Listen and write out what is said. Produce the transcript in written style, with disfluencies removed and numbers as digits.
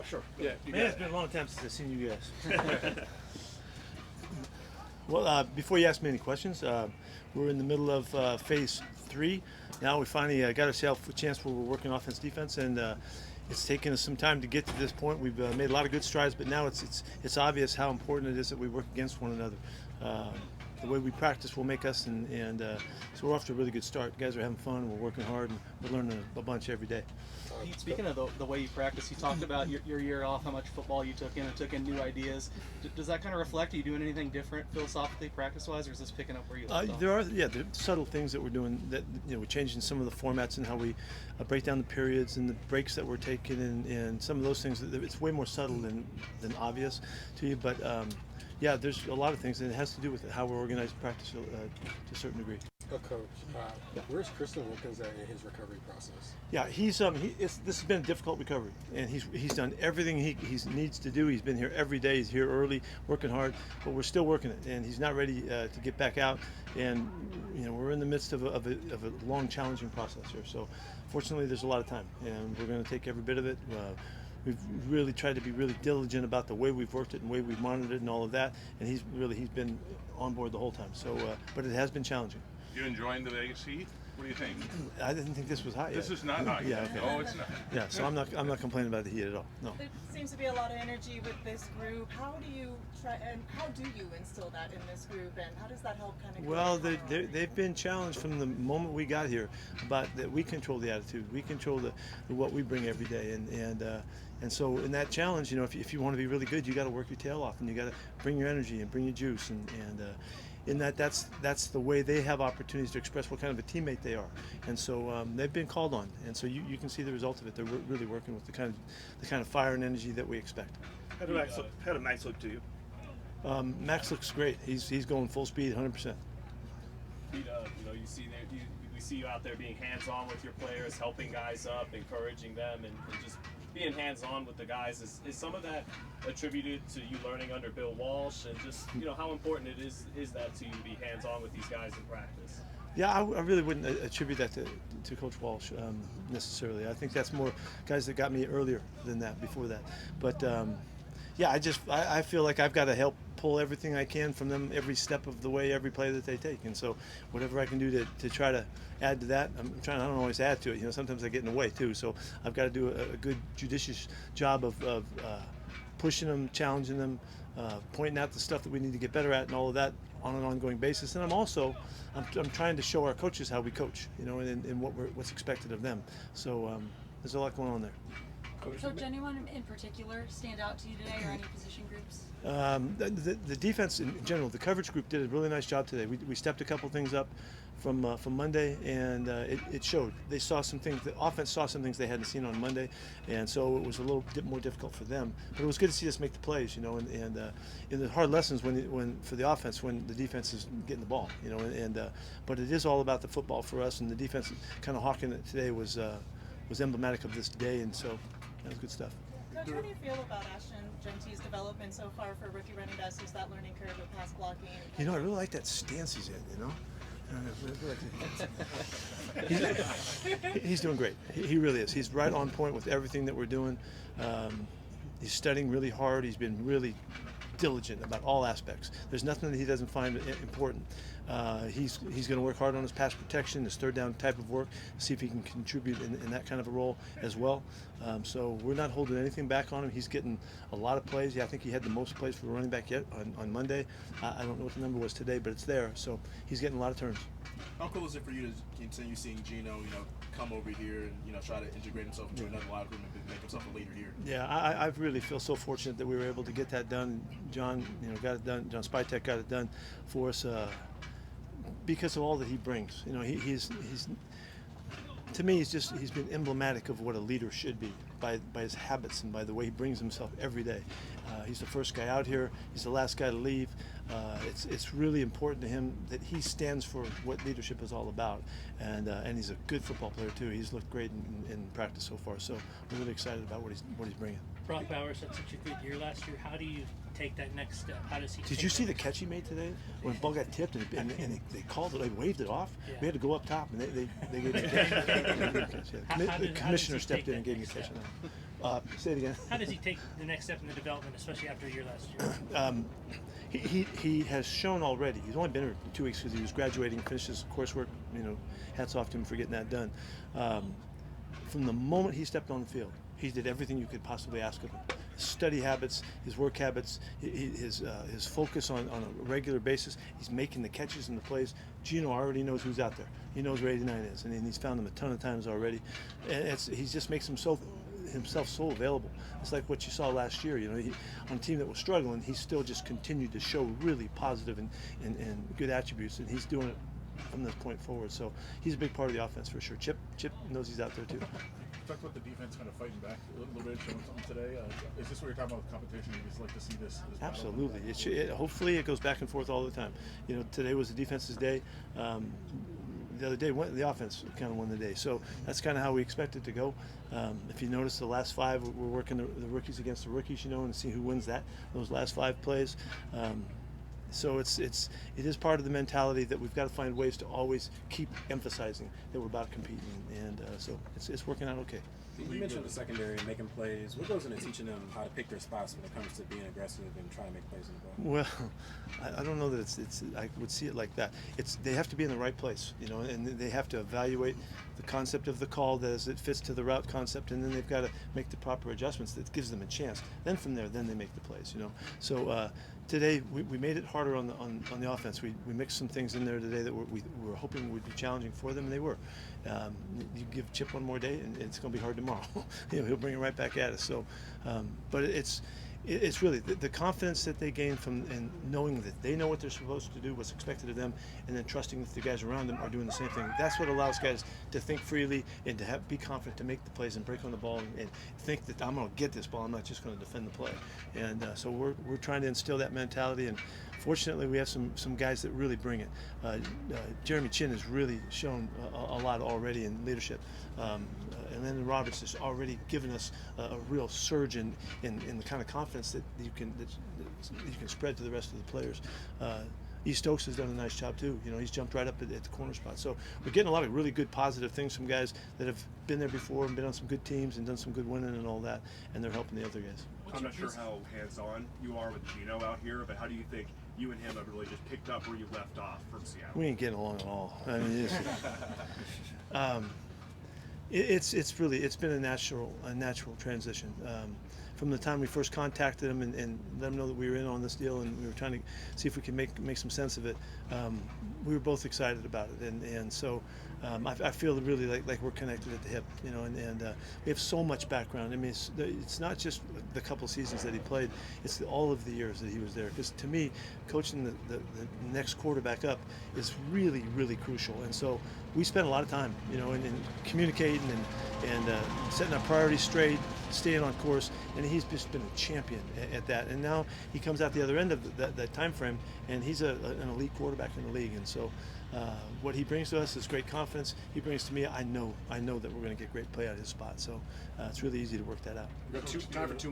sure. Yeah, Man, it's been a long time since I've seen you guys. Well, before you ask me any questions, we're in the middle of phase 3. Now we finally got ourselves a chance where we're working offense, defense, and it's taken us some time to get to this point. We've made a lot of good strides, but now it's obvious how important it is that we work against one another. The way we practice will make us, and so we're off to a really good start. Guys are having fun, we're working hard, and we're learning a bunch every day. Pete, speaking of the way you practice, you talked about your year off, how much football you took in and took in new ideas. Does that kind of reflect? Are you doing anything different philosophically, practice-wise, or is this picking up where you left off? There are subtle things that we're doing. That we're changing some of the formats and how we break down the periods and the breaks that we're taking, and some of those things. It's way more subtle than obvious to you, but. Yeah, there's a lot of things, and it has to do with how we're organized practice to a certain degree. Coach, where's Christian Wilkins at in his recovery process? Yeah, this has been a difficult recovery, and he's done everything he needs to do. He's been here every day. He's here early, working hard, but we're still working it, and he's not ready to get back out. And we're in the midst of a long, challenging process here. So, fortunately, there's a lot of time, and we're going to take every bit of it. We've really tried to be really diligent about the way we've worked it and the way we've monitored it and all of that. And he's been on board the whole time. So, but it has been challenging. You enjoying the Vegas heat? What do you think? I didn't think this was hot yet. This is not hot yet. Yeah, okay. No, it's not. Yeah, so I'm not complaining about the heat at all. No. There seems to be a lot of energy with this group. How do you instill that in this group, and how does that help kind of? Well, they've been challenged from the moment we got here about that we control the attitude, we control what we bring every day, and so in that challenge, if you want to be really good, you got to work your tail off, and you got to bring your energy and bring your juice, and in that's the way they have opportunities to express what kind of a teammate they are, and so they've been called on, and so you can see the result of it. They're really working with the kind of fire and energy that we expect. How did Max look to you? Max looks great. He's going full speed, 100%. Pete, we see you out there being hands-on with your players, helping guys up, encouraging them, and just being hands-on with the guys. Is some of that attributed to you learning under Bill Walsh, and just how important it is that to you to be hands-on with these guys in practice? Yeah, I really wouldn't attribute that to Coach Walsh necessarily. I think that's more guys that got me earlier than that, before that. But yeah, I feel like I've got to help pull everything I can from them every step of the way, every play that they take. And so whatever I can do to try to add to that, I don't always add to it. Sometimes I get in the way too. So I've got to do a good judicious job of pushing them, challenging them, pointing out the stuff that we need to get better at and all of that on an ongoing basis. And I'm trying to show our coaches how we coach, and what's expected of them. So there's a lot going on there. So did anyone in particular stand out to you today, or any position groups? The defense in general, the coverage group did a really nice job today. We stepped a couple things up from Monday, and it showed. They saw some things. The offense saw some things they hadn't seen on Monday, and so it was a little bit more difficult for them. But it was good to see us make the plays, and in the hard lessons when for the offense when the defense is getting the ball, but it is all about the football for us, and the defense kind of hawking it today was emblematic of this day, and so that was good stuff. Coach, how do you feel about Ashton Genty's development so far for rookie running backs? Is that learning curve of pass blocking? I really like that stance he's in, He's doing great. He really is. He's right on point with everything that we're doing. He's studying really hard. He's been really diligent about all aspects. There's nothing that he doesn't find important. He's going to work hard on his pass protection, his third down type of work, see if he can contribute in that kind of a role as well. So we're not holding anything back on him. He's getting a lot of plays. Yeah, I think he had the most plays for a running back yet on Monday. I don't know what the number was today, but it's there. So he's getting a lot of turns. How cool is it for you to continue seeing Gino, come over here and try to integrate himself into another locker room and make himself a leader here? Yeah, I really feel so fortunate that we were able to get that done. John, got it done. John Spytek got it done for us because of all that he brings. He's to me, he's been emblematic of what a leader should be by his habits and by the way he brings himself every day. He's the first guy out here. He's the last guy to leave. It's really important to him that he stands for what leadership is all about, and he's a good football player too. He's looked great in practice so far. So we're really excited about what he's bringing. Brock Bowers had such a good year last year. How do you take that next step? How does he? Did you see the catch he made today when the ball got tipped and they called it? They waved it off. Yeah. We had to go up top and they gave him a catch. The commissioner stepped in and gave him a catch. Say it again. How does he take the next step in the development, especially after a year last year? He has shown already. He's only been here 2 weeks because he was graduating, finished his coursework. Hats off to him for getting that done. From the moment he stepped on the field, he did everything you could possibly ask of him. His study habits, his work habits, his focus on a regular basis. He's making the catches and the plays. Gino already knows who's out there. He knows where 89 is, and he's found him a ton of times already. And he just makes himself so available. It's like what you saw last year. On a team that was struggling, he still just continued to show really positive and good attributes, and he's doing it from this point forward. So he's a big part of the offense for sure. Chip knows he's out there too. Talk about the defense kind of fighting back a little bit, showing something today. Is this what you're talking about with competition? You just like to see this Absolutely. Hopefully it goes back and forth all the time. Today was the defense's day. The other day, the offense kind of won the day. So that's kind of how we expect it to go. If you notice, the last 5, we're working the rookies against the rookies, and see who wins those last 5 plays. So it is part of the mentality that we've got to find ways to always keep emphasizing that we're about competing, and so it's working out okay. You mentioned the secondary and making plays. What goes into teaching them how to pick their spots when it comes to being aggressive and trying to make plays in the ball? Well, I don't know that it's I would see it like that. They have to be in the right place, and they have to evaluate the concept of the call as it fits to the route concept, and then they've got to make the proper adjustments that gives them a chance. Then from there, then they make the plays, So today we made it harder on the offense. We mixed some things in there today that we were hoping would be challenging for them, and they were. You give Chip one more day, and it's going to be hard tomorrow. He'll bring it right back at us. So, but it's really the confidence that they gain from and knowing that they know what they're supposed to do, what's expected of them, and then trusting that the guys around them are doing the same thing. That's what allows guys to think freely and to be confident to make the plays and break on the ball and think that I'm going to get this ball. I'm not just going to defend the play. And so we're trying to instill that mentality. And fortunately, we have some guys that really bring it. Jeremy Chin has really shown a lot already in leadership. And then Roberts has already given us a real surge in the kind of confidence that you can spread to the rest of the players. East Stokes has done a nice job too. He's jumped right up at the corner spot. So we're getting a lot of really good positive things from guys that have been there before and been on some good teams and done some good winning and all that, and they're helping the other guys. I'm not sure how hands-on you are with Gino out here, but how do you think you and him have really just picked up where you left off from Seattle? We ain't getting along at all. I mean, it's been a natural transition. From the time we first contacted him and let him know that we were in on this deal and we were trying to see if we could make some sense of it, we were both excited about it, and so I feel really like we're connected at the hip, and we have so much background. I mean, it's not just the couple seasons that he played; it's all of the years that he was there. Because to me, coaching the next quarterback up is really, really crucial, and so we spend a lot of time, in communicating and setting our priorities straight, staying on course, and he's just been a champion at that. And now he comes out the other end of that time frame, and he's an elite quarterback in the league. And so what he brings to us is great confidence. He brings to me, I know that we're going to get great play out of his spot. So it's really easy to work that out. We've got time for 2